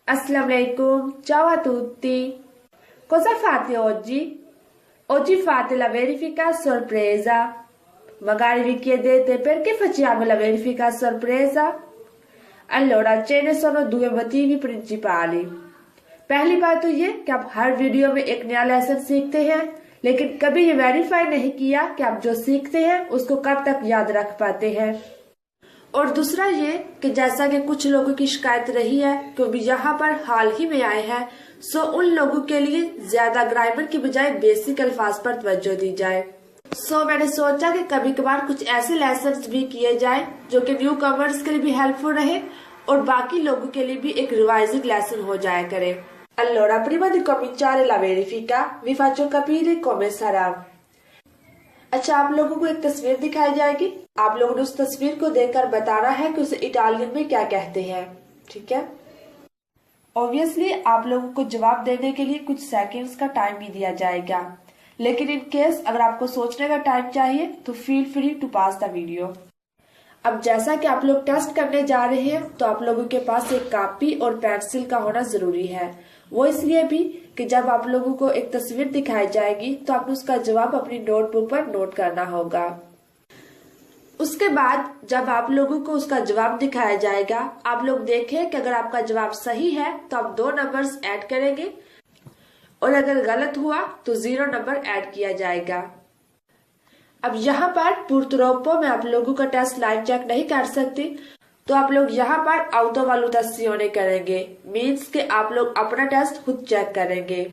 Assalamu alaikum, ciao a tutti. Cosa fate oggi? Oggi fate la verifica a sorpresa. Magari vi chiedete perché facciamo la verifica a sorpresa? Allora, ce ne sono due motivi principali. पहली बात तो ये कि आप हर वीडियो में एक नया लेसन सीखते हैं, लेकिन कभी ये वेरीफाई नहीं किया कि आप जो सीखते हैं उसको कब तक याद रख पाते हैं। और दूसरा ये कि जैसा कि कुछ लोगों की शिकायत रही है कि वो यहाँ पर हाल ही में आए हैं, सो उन लोगों के लिए ज्यादा ग्रामर की बजाय बेसिक अल्फाज पर तवज्जो दी जाए। सो मैंने सोचा कि कभी कभार कुछ ऐसे लेसन भी किए जाए जो कि न्यू कमर्स के लिए भी हेल्पफुल रहे और बाकी लोगों के लिए भी एक रिवाइजिंग लेसन हो जाया करे। Allora, prima di cominciare la verifica, vi faccio capire come sarà. अच्छा, आप लोगों को एक तस्वीर दिखाई जाएगी। आप लोगों ने उस तस्वीर को देखकर बताना है कि उसे इटालियन में क्या कहते हैं, ठीक है? ऑब्वियसली आप लोगों को जवाब देने के लिए कुछ सेकंड्स का टाइम भी दिया जाएगा, लेकिन इन केस अगर आपको सोचने का टाइम चाहिए तो feel free to pass the video. अब जैसा कि आप लोग टेस्ट करने जा रहे हैं तो आप लोगों के पास एक कॉपी और पेंसिल का होना जरूरी है। वो इसलिए भी कि जब आप लोगों को एक तस्वीर दिखाई जाएगी तो आपको उसका जवाब अपनी नोटबुक पर नोट करना होगा। उसके बाद जब आप लोगों को उसका जवाब दिखाया जाएगा, आप लोग देखें कि अगर आपका जवाब सही है तो आप 2 नंबर्स ऐड करेंगे और अगर गलत हुआ तो 0 नंबर ऐड किया जाएगा। अब यहाँ पर पुर्तरोपो में आप लोगों का टेस्ट लाइव चेक नहीं कर सकती, तो आप लोग यहाँ पर autovalutazione करेंगे, मीन्स के आप लोग अपना टेस्ट खुद चेक करेंगे।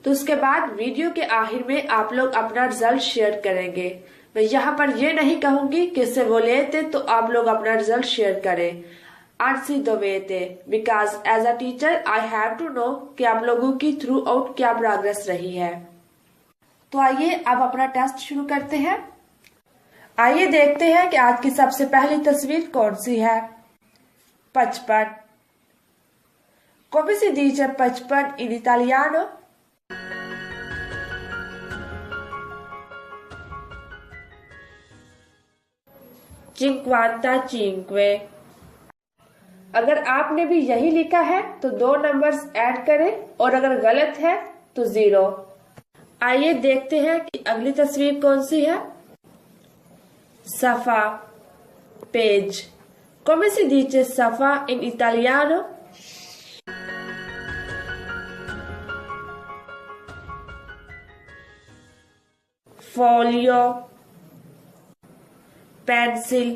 तो उसके बाद वीडियो के आखिर में आप लोग अपना रिजल्ट शेयर करेंगे। मैं यहाँ पर ये नहीं कहूंगी कि से वो लेते तो आप लोग अपना रिजल्ट शेयर करें, anzi dovete, because as a teacher I have to know कि आप लोगों की थ्रू आउट क्या प्रोग्रेस रही है। तो आइए अब अपना टेस्ट शुरू करते हैं। आइए देखते हैं कि आज की सबसे पहली तस्वीर कौन सी है। 55। Come si dice 55 in italiano? Cinquantacinque। अगर आपने भी यही लिखा है तो 2 नंबर्स ऐड करें और अगर गलत है तो 0। आइए देखते हैं कि अगली तस्वीर कौन सी है। Safà, page. Come si dice safà in italiano? Foglio, pencil.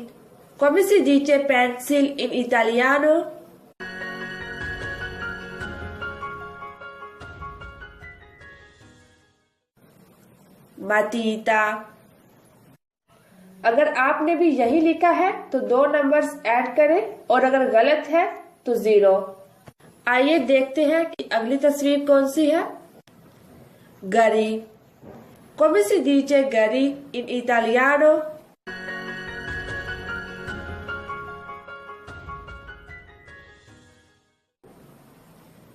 Come si dice pencil in italiano? Matita। अगर आपने भी यही लिखा है तो 2 नंबर्स ऐड करें और अगर गलत है तो 0। आइए देखते हैं कि अगली तस्वीर कौन सी है। गरी। Come si dice गरी in italiano?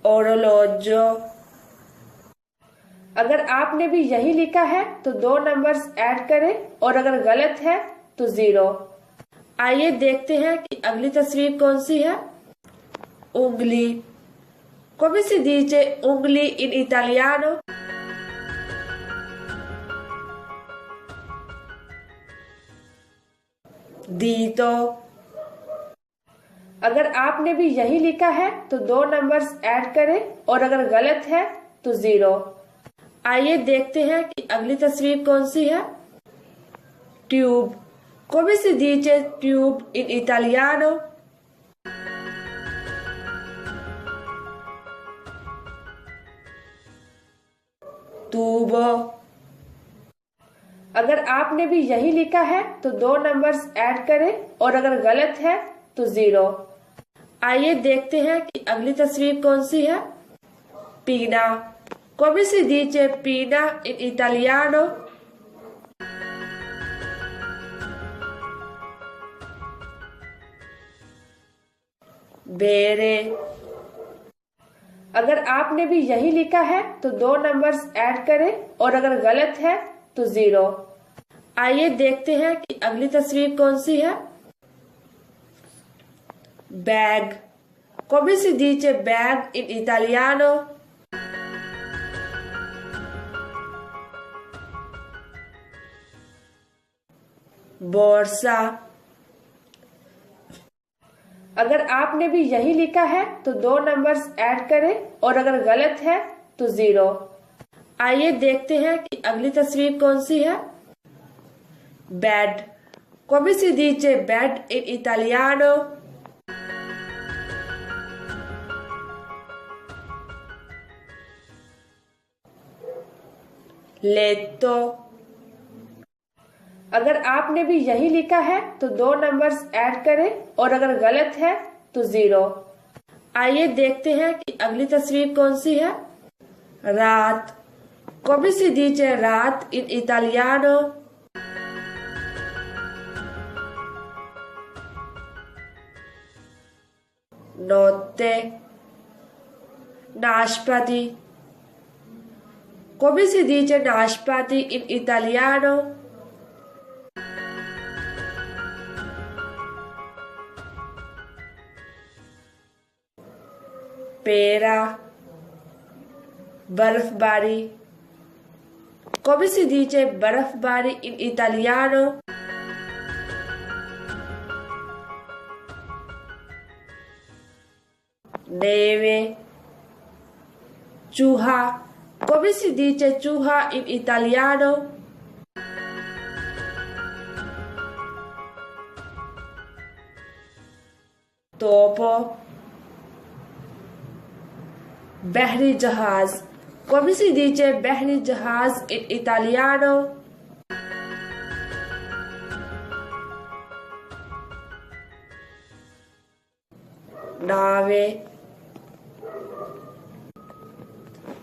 Orologio। अगर आपने भी यही लिखा है तो 2 नंबर्स ऐड करें और अगर गलत है तो 0। आइए देखते हैं कि अगली तस्वीर कौन सी है। उंगली। Come si dice ungli in italiano? Dito। अगर आपने भी यही लिखा है तो 2 नंबर्स ऐड करें और अगर गलत है तो 0। आइए देखते हैं कि अगली तस्वीर कौन सी है। Tube. Come si dice tube in italiano? Tubo। अगर आपने भी यही लिखा है तो 2 नंबर्स ऐड करें और अगर गलत है तो 0। आइए देखते हैं कि अगली तस्वीर कौन सी है। पीना। Come si dice pina in italiano? Bere। अगर आपने भी यही लिखा है तो 2 नंबर्स ऐड करें और अगर गलत है तो 0। आइए देखते हैं कि अगली तस्वीर कौन सी है। Bag. Come si dice bag in italiano? Bursa. अगर आपने भी यही लिखा है तो 2 नंबर्स ऐड करें और अगर गलत है तो 0। आइए देखते हैं कि अगली तस्वीर कौन सी है। Bed. Come si dice bed in italiano? Letto। अगर आपने भी यही लिखा है तो 2 नंबर्स ऐड करें और अगर गलत है तो 0। आइए देखते हैं कि अगली तस्वीर कौन सी है। रात। Come si dice रात in italiano? Notte। नाशपाती। Come si dice नाशपाती in italiano? पेरा। बर्फबारी। Come si dice बर्फबारी in italiano? Neve। चूहा। Come si dice चूहा in italiano? Topo। बहरी जहाज। Come si dice बहरी जहाज in italiano? Nave।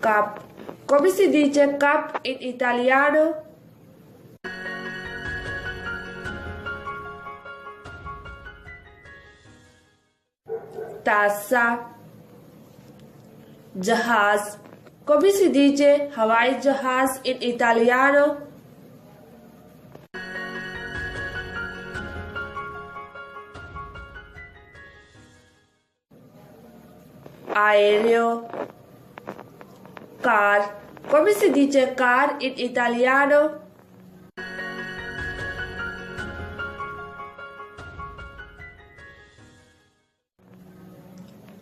Cup। Come si dice cup in italiano? Tassa। जहाज। Come si dice हवाई जहाज in italiano? Aereo। Car. Come si dice car in italiano?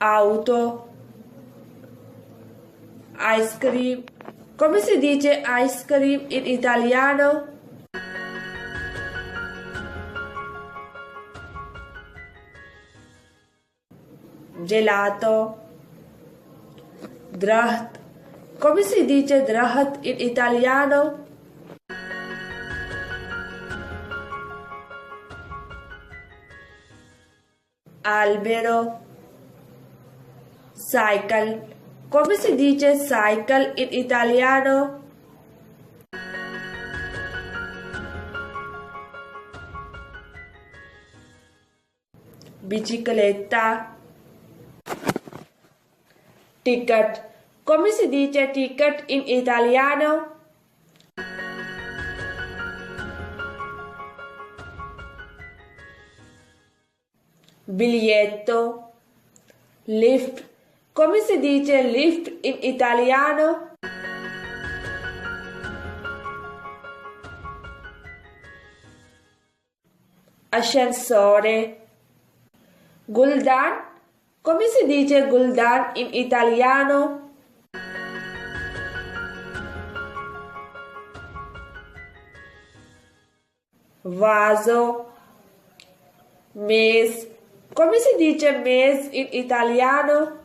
Auto। Ice cream। Come si dice ice cream in italiano? Gelato। दरख्त। Come si dice दरख्त in italiano? Albero। Cycle. Come si dice cycle in italiano? Bicicletta। Ticket। Come si dice ticket in italiano? Biglietto। Lift। Come si dice lift in italiano? Ascensore। Guldan। Come si dice guldan in italiano? Vaso। Mese। Come si dice mese in italiano?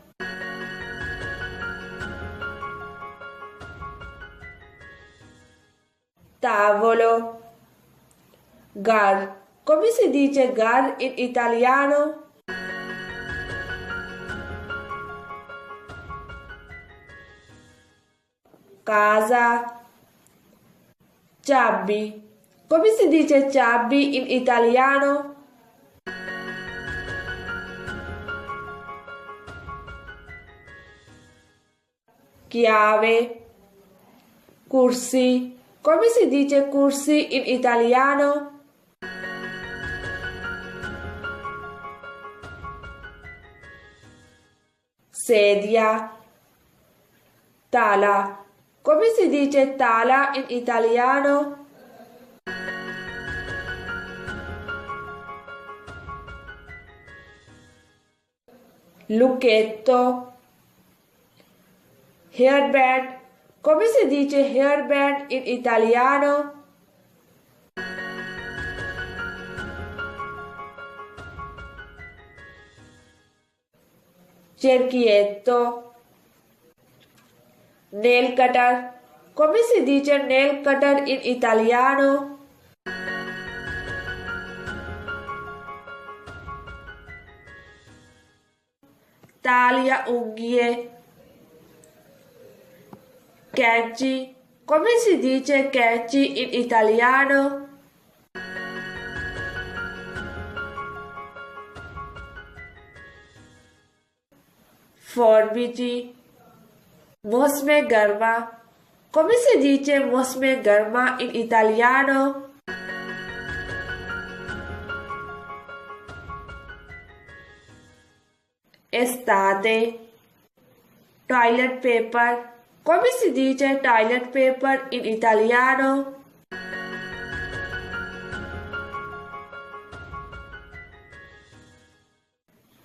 Tavolo। Gar। Come si dice gar in italiano? Casa। Ciabbi। Come si dice ciabbi in italiano? Chiave। Kursi। Come si dice kursi in italiano? sedia, tala. Come si dice tala in italiano? Lucchetto, hairband. Come si dice hairband in italiano? Cerchietto, nail cutter. Come si dice nail cutter in italiano? Taglia unghie. Canci. Come si dice canci in italiano? Forbici. Mosme garma. Come si dice mosme garma in italiano? Estate. Toilet paper. Come si dice toilet paper in italiano?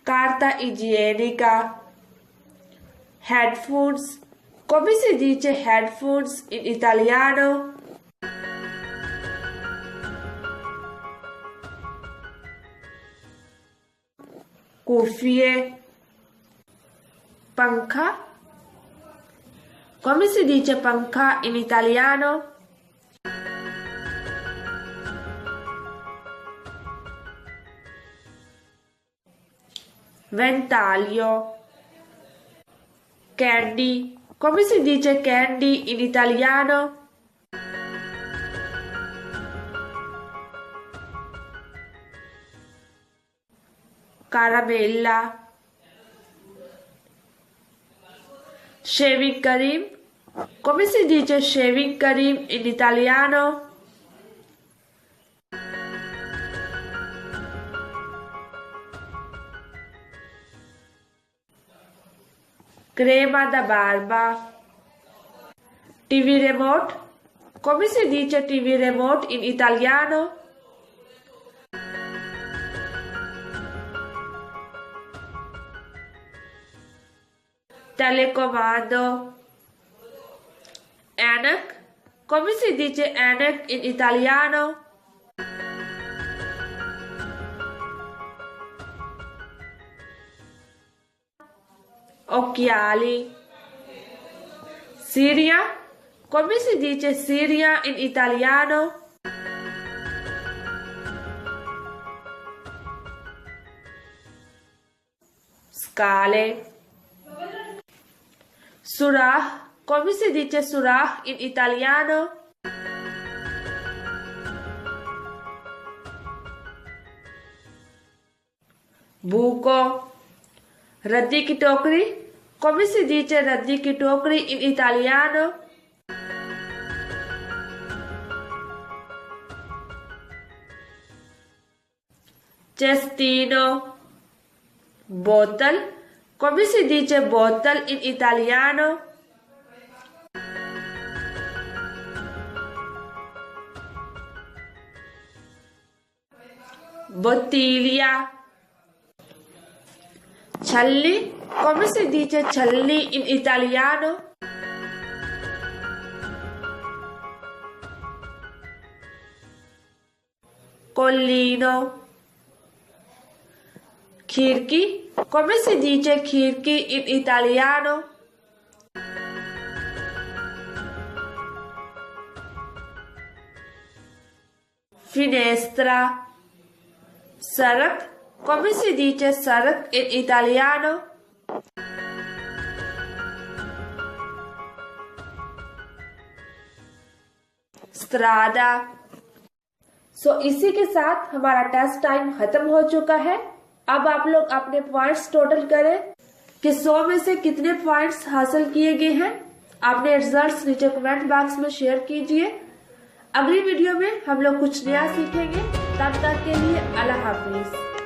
Carta igienica. Headphones. Come si dice headphones in italiano? Cuffie. Panca. Come si dice panca in italiano? Ventaglio. Candy. Come si dice candy in italiano? Caramella. Shaving cream. Come si dice shaving cream in italiano? Crema da barba. TV remote. Come si dice TV remote in italiano? Telecomando. Anak. Come si dice anak in italiano? Occhiali. Siria. Come si dice Siria in italiano? Scale. Surah. Come si dice surah in italiano? Buco. Raddi की टोकरी. Come si dice raddi की टोकरी in italiano? Cestino. Bottle. Come si dice bottle in italiano? Bottiglia. Cialli. Come si dice cialli in italiano? Collino. Khirki. Come si dice khirki in italiano? Finestra. Sarak. Come si dice sarak in italiano? Strada. इसी के साथ हमारा test time खत्म हो चुका है। अब आप लोग अपने पॉइंट्स टोटल करें कि 100 में से कितने पॉइंट्स हासिल किए गए हैं। अपने रिजल्ट्स नीचे कमेंट बॉक्स में शेयर कीजिए। अगली वीडियो में हम लोग कुछ नया सीखेंगे। तब तक के लिए अल्लाह हाफिज।